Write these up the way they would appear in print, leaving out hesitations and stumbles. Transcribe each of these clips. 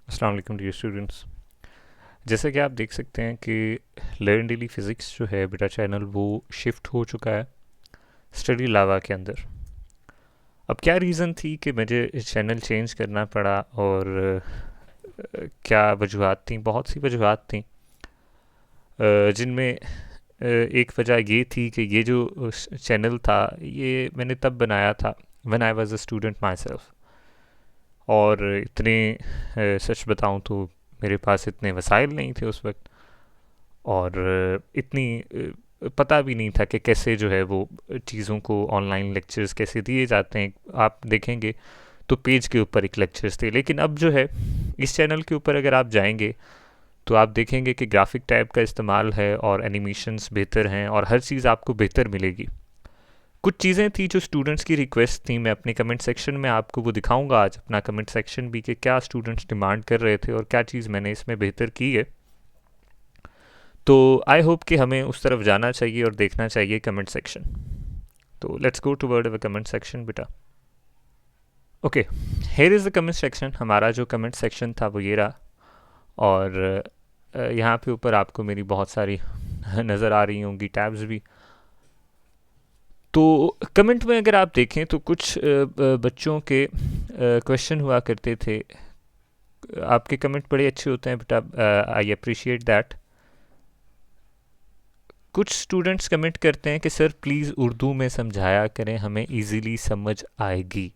अस्सलाम वालेकुम dear students. जैसा कि आप देख सकते हैं कि लर्न डेली फिज़िक्स जो है बेटा चैनल वो शिफ्ट हो चुका है स्टडी लावा के अंदर। अब क्या रीज़न थी कि मुझे चैनल चेंज करना पड़ा और क्या वजूहत थी? बहुत सी वजूहत थी, जिनमें एक वजह ये थी कि ये जो चैनल था ये मैंने तब बनाया था when I was a student my self. और इतने सच बताऊं तो मेरे पास इतने वसाइल नहीं थे उस वक्त, और इतनी पता भी नहीं था कि कैसे जो है वो चीज़ों को ऑनलाइन लेक्चर्स कैसे दिए जाते हैं। आप देखेंगे तो पेज के ऊपर एक लेक्चर्स थे, लेकिन अब जो है इस चैनल के ऊपर अगर आप जाएंगे तो आप देखेंगे कि ग्राफिक टाइप का इस्तेमाल है और एनिमेशंस बेहतर हैं और हर चीज़ आपको बेहतर मिलेगी। कुछ चीज़ें थी जो स्टूडेंट्स की रिक्वेस्ट थी, मैं अपने कमेंट सेक्शन में आपको वो दिखाऊंगा आज, अपना कमेंट सेक्शन भी, कि क्या स्टूडेंट्स डिमांड कर रहे थे और क्या चीज़ मैंने इसमें बेहतर की है। तो आई होप कि हमें उस तरफ जाना चाहिए और देखना चाहिए कमेंट सेक्शन। तो let's go to word comment section बेटा। Okay, here is the comment section. हमारा जो कमेंट सेक्शन था वो ये रहा, और यहाँ पे ऊपर आपको मेरी बहुत सारी नज़र आ रही होंगी टैब्स भी। तो कमेंट में अगर आप देखें तो कुछ बच्चों के क्वेश्चन हुआ करते थे। आपके कमेंट बड़े अच्छे होते हैं बेटा, आई अप्रिशिएट दैट। कुछ स्टूडेंट्स कमेंट करते हैं कि सर प्लीज़ उर्दू में समझाया करें, हमें इजीली समझ आएगी।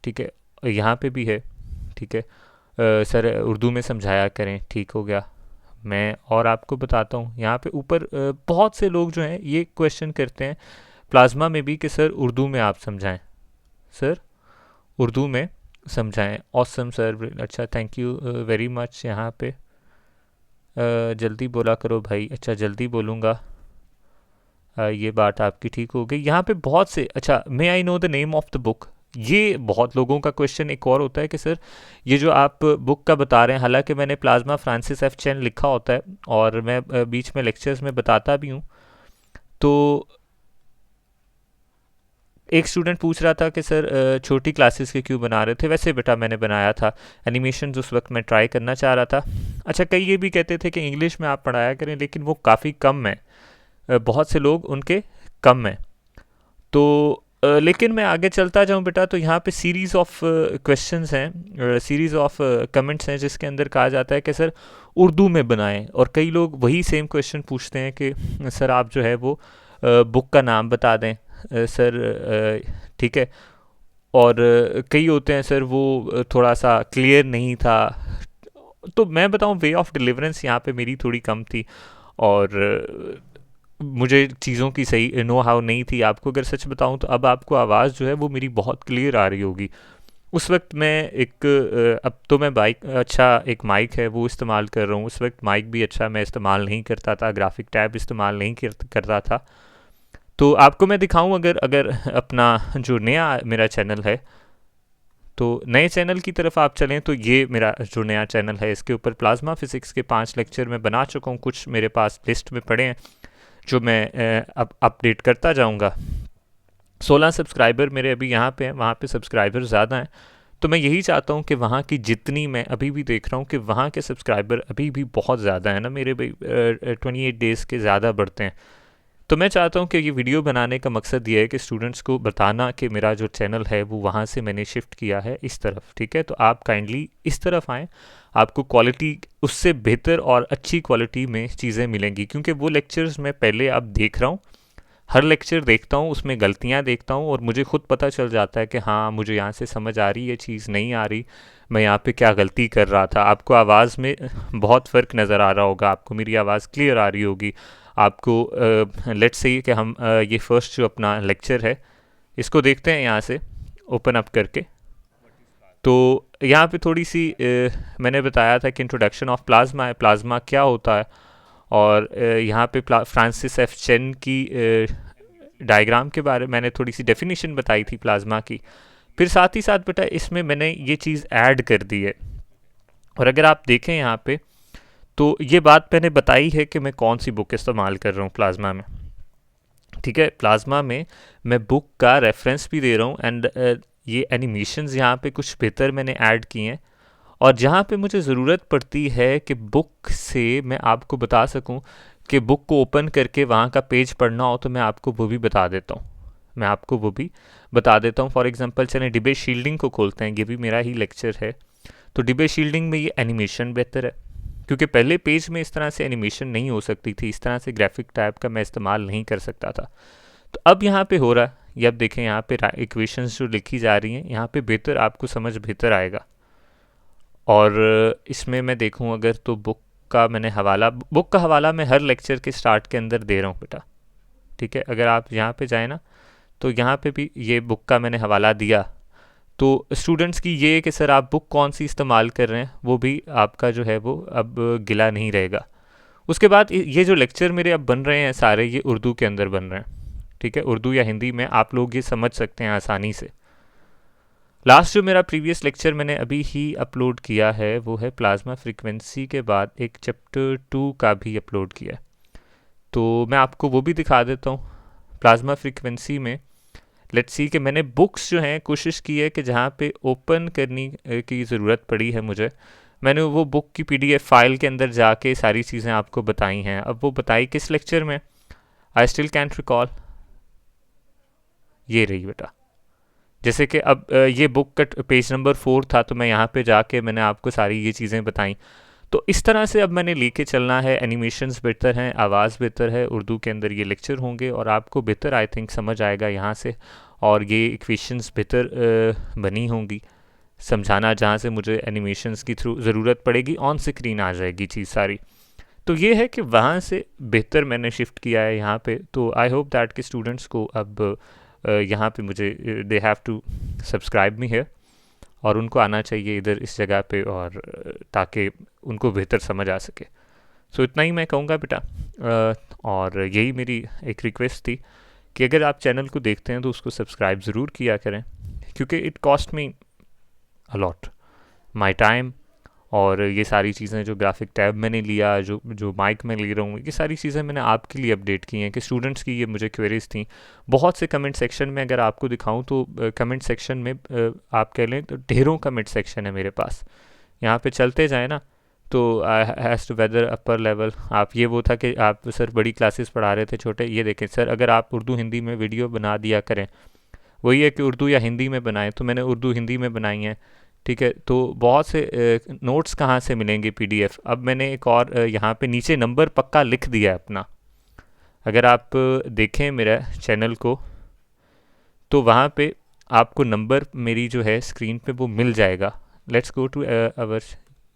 ठीक है, यहाँ पे भी है। ठीक है, सर उर्दू में समझाया करें, ठीक हो गया। मैं और आपको बताता हूँ, यहाँ पे ऊपर बहुत से लोग जो हैं ये क्वेश्चन करते हैं प्लाज्मा में भी कि सर उर्दू में आप समझाएं, सर उर्दू में समझाएं। ऑसम सर, अच्छा थैंक यू वेरी मच। यहाँ पे जल्दी बोला करो भाई। अच्छा जल्दी बोलूँगा, ये बात आपकी ठीक हो गई। यहाँ पे बहुत से, अच्छा may I know the name of the book, ये बहुत लोगों का क्वेश्चन एक और होता है कि सर ये जो आप बुक का बता रहे हैं, हालांकि मैंने प्लाज्मा फ्रांसिस एफ चैन लिखा होता है और मैं बीच में लेक्चर्स में बताता भी हूँ। तो एक स्टूडेंट पूछ रहा था कि सर छोटी क्लासेस के क्यों बना रहे थे? वैसे बेटा मैंने बनाया था एनिमेशन, उस वक्त मैं ट्राई करना चाह रहा था। अच्छा, कई ये भी कहते थे कि इंग्लिश में आप पढ़ाया करें, लेकिन वो काफ़ी कम है, बहुत से लोग उनके कम हैं। तो लेकिन मैं आगे चलता जाऊं बेटा तो यहाँ पे सीरीज़ ऑफ क्वेश्चंस हैं, सीरीज़ ऑफ कमेंट्स हैं, जिसके अंदर कहा जाता है कि सर उर्दू में बनाएं। और कई लोग वही सेम क्वेश्चन पूछते हैं कि सर आप जो है वो बुक का नाम बता दें, सर ठीक है। और कई होते हैं सर वो थोड़ा सा क्लियर नहीं था। तो मैं बताऊं, वे ऑफ डिलीवरेंस यहाँ पे मेरी थोड़ी कम थी, और मुझे चीज़ों की सही नो हाउ नहीं थी। आपको अगर सच बताऊं तो अब आपको आवाज़ जो है वो मेरी बहुत क्लियर आ रही होगी। उस वक्त मैं एक अब तो मैं बाइक, अच्छा एक माइक है वो इस्तेमाल कर रहा हूँ। उस वक्त माइक भी अच्छा मैं इस्तेमाल नहीं करता था, ग्राफिक टैब इस्तेमाल नहीं करता था। तो आपको मैं दिखाऊं, अगर अगर अपना जो नया मेरा चैनल है, तो नए चैनल की तरफ आप चलें तो ये मेरा जो नया चैनल है, इसके ऊपर प्लाज्मा फिज़िक्स के 5 लेक्चर मैं बना चुका हूँ। कुछ मेरे पास लिस्ट में पड़े हैं जो मैं अब अपडेट करता जाऊँगा। 16 सब्सक्राइबर मेरे अभी यहाँ पे हैं, वहाँ पे सब्सक्राइबर ज़्यादा हैं। तो मैं यही चाहता हूँ कि वहाँ की जितनी, मैं अभी भी देख रहा हूँ कि वहाँ के सब्सक्राइबर अभी भी बहुत ज़्यादा है ना मेरे भाई, 28 डेज़ के ज़्यादा बढ़ते हैं। तो मैं चाहता हूँ कि ये वीडियो बनाने का मकसद ये है कि स्टूडेंट्स को बताना कि मेरा जो चैनल है वो वहाँ से मैंने शिफ्ट किया है इस तरफ। ठीक है, तो आप काइंडली इस तरफ आएँ, आपको क्वालिटी उससे बेहतर और अच्छी क्वालिटी में चीज़ें मिलेंगी। क्योंकि वो लेक्चर्स मैं पहले अब देख रहा हूँ, हर लेक्चर देखता हूँ, उसमें गलतियाँ देखता हूँ और मुझे खुद पता चल जाता है कि हाँ मुझे यहाँ से समझ आ रही है, चीज़ नहीं आ रही, मैं यहाँ पे क्या गलती कर रहा था। आपको आवाज़ में बहुत फ़र्क नज़र आ रहा होगा, आपको मेरी आवाज़ क्लियर आ रही होगी। आपको लेट्स से कि हम ये फर्स्ट जो अपना लेक्चर है इसको देखते हैं यहाँ से ओपन अप करके। तो यहाँ पे थोड़ी सी मैंने बताया था कि इंट्रोडक्शन ऑफ प्लाज्मा है, प्लाज्मा क्या होता है। और यहाँ पे फ्रांसिस एफ चेन की डायग्राम के बारे में मैंने थोड़ी सी डेफिनेशन बताई थी प्लाज्मा की। फिर साथ ही साथ बेटा इसमें मैंने ये चीज़ ऐड कर दी है। और अगर आप देखें यहाँ पे, तो ये बात मैंने बताई है कि मैं कौन सी बुक इस्तेमाल कर रहा हूँ प्लाज्मा में। ठीक है। प्लाज्मा में मैं बुक का रेफरेंस भी दे रहा हूँ एंड ये एनिमेशंस यहाँ पे कुछ बेहतर मैंने ऐड किए हैं, और जहाँ पे मुझे ज़रूरत पड़ती है कि बुक से मैं आपको बता सकूँ कि बुक को ओपन करके वहाँ का पेज पढ़ना हो, तो मैं आपको वो भी बता देता हूँ। मैं आपको वो भी बता देता हूँ। फॉर एग्जांपल चलें डिबेट शील्डिंग को खोलते हैं, ये भी मेरा ही लेक्चर है। तो डिबेट शील्डिंग में ये एनिमेशन बेहतर है, क्योंकि पहले पेज में इस तरह से एनिमेशन नहीं हो सकती थी, इस तरह से ग्राफिक टाइप का मैं इस्तेमाल नहीं कर सकता था। तो अब यहाँ पे हो रहा है, ये अब देखें यहाँ पे इक्वेशंस जो लिखी जा रही हैं यहाँ पे बेहतर आपको समझ बेहतर आएगा। और इसमें मैं देखूँ अगर तो बुक का हवाला मैं हर लेक्चर के स्टार्ट के अंदर दे रहा हूँ बेटा। ठीक है, अगर आप यहाँ पे जाए ना तो यहाँ पे भी ये बुक का मैंने हवाला दिया। तो स्टूडेंट्स की ये है कि सर आप बुक कौन सी इस्तेमाल कर रहे हैं, वो भी आपका जो है वो अब गिला नहीं रहेगा। उसके बाद ये जो लेक्चर मेरे अब बन रहे हैं सारे, ये उर्दू के अंदर बन रहे हैं। ठीक है, उर्दू या हिंदी में आप लोग ये समझ सकते हैं आसानी से। लास्ट जो मेरा प्रीवियस लेक्चर मैंने अभी ही अपलोड किया है वो है प्लाज्मा फ्रीक्वेंसी के बाद एक चैप्टर 2 का भी अपलोड किया है, तो मैं आपको वो भी दिखा देता हूँ। प्लाज्मा फ्रीक्वेंसी में लेट्स सी कि मैंने बुक्स जो हैं कोशिश की है कि जहाँ पे ओपन करनी की ज़रूरत पड़ी है मुझे, मैंने वो बुक की पीडीएफ फाइल के अंदर जाके सारी चीज़ें आपको बताई हैं। अब वो बताई किस लेक्चर में, आई स्टिल कैंट रिकॉल। ये रही बेटा, जैसे कि अब ये बुक का पेज नंबर 4 था, तो मैं यहाँ पे जाके मैंने आपको सारी ये चीज़ें बताई। तो इस तरह से अब मैंने लेके चलना है। एनिमेशंस बेहतर हैं, आवाज़ बेहतर है, उर्दू के अंदर ये लेक्चर होंगे और आपको बेहतर आई थिंक समझ आएगा यहाँ से, और ये इक्वेशंस बेहतर बनी होंगी। समझाना जहाँ से मुझे एनिमेशंस की थ्रू ज़रूरत पड़ेगी, ऑन स्क्रीन आ जाएगी चीज़ सारी। तो ये है कि वहाँ से बेहतर मैंने शिफ्ट किया है यहाँ पे। तो आई होप दैट कि स्टूडेंट्स को अब यहाँ पे मुझे दे have to subscribe me here, और उनको आना चाहिए इधर इस जगह पे, और ताकि उनको बेहतर समझ आ सके। सो इतना ही मैं कहूँगा बेटा। और यही मेरी एक रिक्वेस्ट थी कि अगर आप चैनल को देखते हैं तो उसको सब्सक्राइब ज़रूर किया करें, क्योंकि it cost me a lot my time. और ये सारी चीज़ें जो ग्राफिक टैब मैंने लिया, जो जो माइक में ले रहा हूँ, ये सारी चीज़ें मैंने आपके लिए अपडेट की हैं कि स्टूडेंट्स की ये मुझे क्वेरीज थी। बहुत से कमेंट सेक्शन में अगर आपको दिखाऊं तो कमेंट सेक्शन में आप कह लें तो ढेरों कमेंट सेक्शन है मेरे पास। यहाँ पे चलते जाए ना तो has to weather upper level. आप ये वो था कि आप सर बड़ी क्लासेस पढ़ा रहे थे छोटे, ये देखें सर अगर आप उर्दू हिंदी में वीडियो बना दिया करें, वही है कि उर्दू या हिंदी में बनाएं, तो मैंने उर्दू हिंदी में बनाई हैं। ठीक है, तो बहुत से नोट्स कहाँ से मिलेंगे पीडीएफ। अब मैंने एक और यहाँ पे नीचे नंबर पक्का लिख दिया है अपना। अगर आप देखें मेरा चैनल को तो वहाँ पे आपको नंबर मेरी जो है स्क्रीन पे वो मिल जाएगा। Let's go to our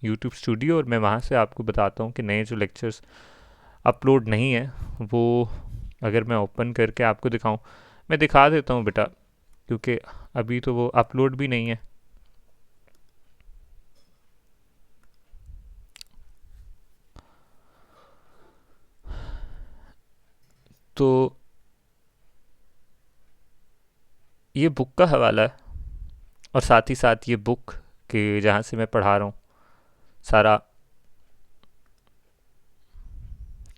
YouTube studio, और मैं वहाँ से आपको बताता हूँ कि नए जो लेक्चर्स अपलोड नहीं है वो अगर मैं ओपन करके आपको दिखाऊँ, मैं दिखा देता हूँ बेटा, क्योंकि अभी तो वो अपलोड भी नहीं है। तो ये बुक का हवाला है, और साथ ही साथ ये बुक के जहाँ से मैं पढ़ा रहा हूँ सारा।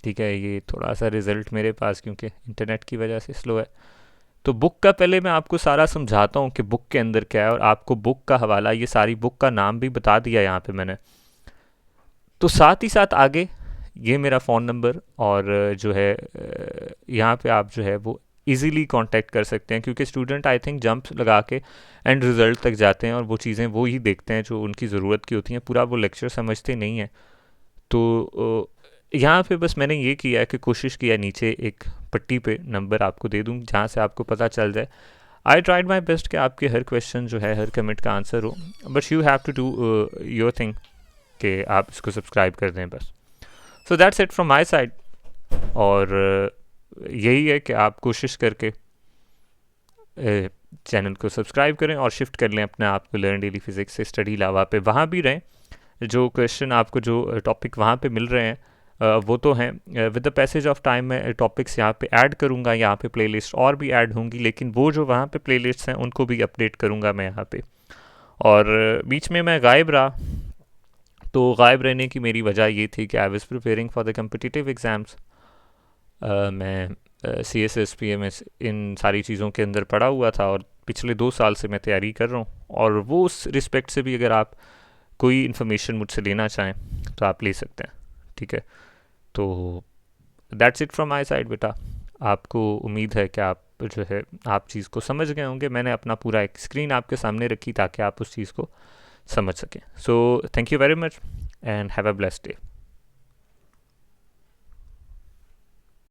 ठीक है, ये थोड़ा सा रिज़ल्ट मेरे पास क्योंकि इंटरनेट की वजह से स्लो है। तो बुक का पहले मैं आपको सारा समझाता हूँ कि बुक के अंदर क्या है, और आपको बुक का हवाला, ये सारी बुक का नाम भी बता दिया यहाँ पे मैंने। तो साथ ही साथ आगे ये मेरा फ़ोन नंबर, और जो है यहाँ पे आप जो है वो इजीली कांटेक्ट कर सकते हैं, क्योंकि स्टूडेंट आई थिंक जंप लगा के एंड रिज़ल्ट तक जाते हैं और वो चीज़ें वो ही देखते हैं जो उनकी ज़रूरत की होती हैं, पूरा वो लेक्चर समझते नहीं हैं। तो यहाँ पे बस मैंने ये किया है कि कोशिश किया नीचे एक पट्टी पे नंबर आपको दे दूँ जहाँ से आपको पता चल जाए। आई ट्राइड माई बेस्ट कि आपके हर क्वेश्चन जो है हर कमेंट का आंसर हो, but you have to do your thing कि आप इसको सब्सक्राइब कर दें बस। So that's it from my side. और यही है कि आप कोशिश करके चैनल को सब्सक्राइब करें और शिफ्ट कर लें अपने आप को लर्न डेली फिज़िक्स से स्टडी लावा पे। वहाँ भी रहें, जो क्वेश्चन आपको जो टॉपिक वहाँ पे मिल रहे हैं वो तो हैं। With the passage of time मैं टॉपिक्स यहाँ पे ऐड करूँगा, यहाँ पे प्लेलिस्ट और भी ऐड होंगी, लेकिन वो जो वहाँ पे प्लेलिस्ट्स हैं उनको भी अपडेट करूँगा मैं यहाँ पे। और बीच में मैं गायब रहा, तो गायब रहने की मेरी वजह ये थी कि I was preparing for the competitive exams. मैं CSS PMS इन सारी चीज़ों के अंदर पड़ा हुआ था, और पिछले 2 साल से मैं तैयारी कर रहा हूँ। और वो उस रिस्पेक्ट से भी अगर आप कोई इन्फॉर्मेशन मुझसे लेना चाहें तो आप ले सकते हैं, ठीक है। तो that's it from my side बेटा। आपको उम्मीद है कि आप जो है आप चीज़ को समझ गए होंगे। मैंने अपना पूरा एक स्क्रीन आपके सामने रखी ताकि आप उस चीज़ को समझ सकें। So thank you very much and have a blessed day.